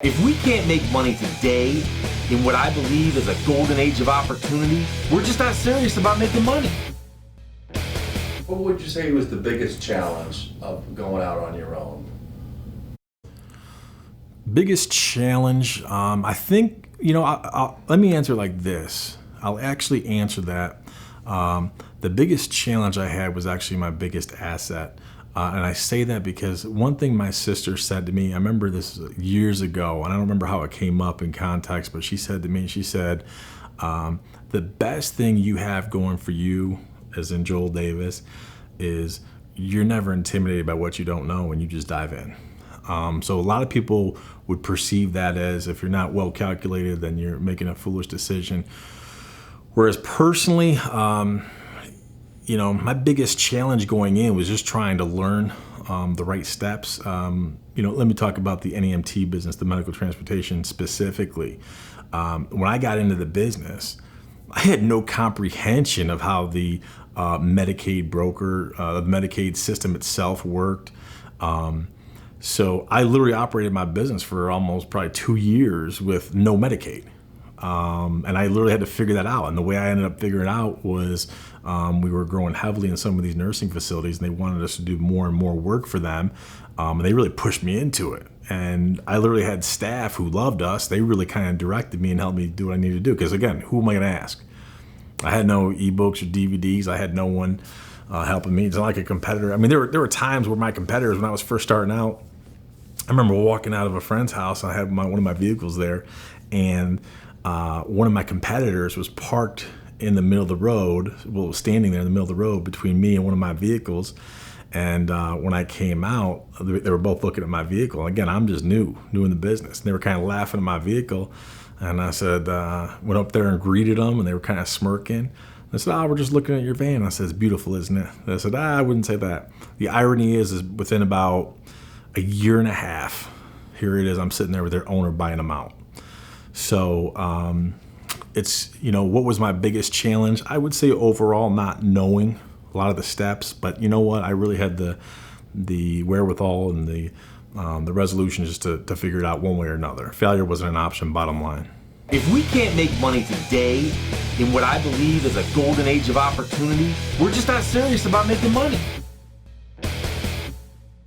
If we can't make money today in what I believe is a golden age of opportunity, we're just not serious about making money. What would you say was the biggest challenge of going out on your own? Biggest challenge, I think, let me answer it like this. I'll actually answer that. The biggest challenge I had was actually my biggest asset. And I say that because one thing my sister said to me, I remember this years ago, and I don't remember how it came up in context, but she said to me, the best thing you have going for you, as in Joel Davis, is you're never intimidated by what you don't know and you just dive in. So a lot of people would perceive that as if you're not well calculated, then you're making a foolish decision. Whereas personally, my biggest challenge going in was just trying to learn the right steps. Let me talk about the NEMT business, the medical transportation specifically. When I got into the business, I had no comprehension of how the Medicaid broker, the Medicaid system itself worked. So I literally operated my business for almost probably 2 years with no Medicaid. And I literally had to figure that out. And the way I ended up figuring it out was we were growing heavily in some of these nursing facilities, and they wanted us to do more and more work for them. And they really pushed me into it. And I literally had staff who loved us. They really kind of directed me and helped me do what I needed to do. Because again, who am I going to ask? I had no ebooks or DVDs. I had no one helping me. It's not like a competitor. I mean, there were times where my competitors, when I was first starting out, I remember walking out of a friend's house. I had one of my vehicles there, and one of my competitors was parked in the middle of the road, standing there in the middle of the road between me and one of my vehicles. And when I came out, they were both looking at my vehicle. And again, I'm just new in the business. And they were kind of laughing at my vehicle. And I said, went up there and greeted them, and they were kind of smirking. I said, we're just looking at your van. I said, it's beautiful, isn't it? And I said, I wouldn't say that. The irony is within about a year and a half, here it is, I'm sitting there with their owner buying them out. So it's, what was my biggest challenge? I would say overall not knowing a lot of the steps, but you know what? I really had the wherewithal and the resolution just to figure it out one way or another. Failure wasn't an option, bottom line. If we can't make money today in what I believe is a golden age of opportunity, we're just not serious about making money.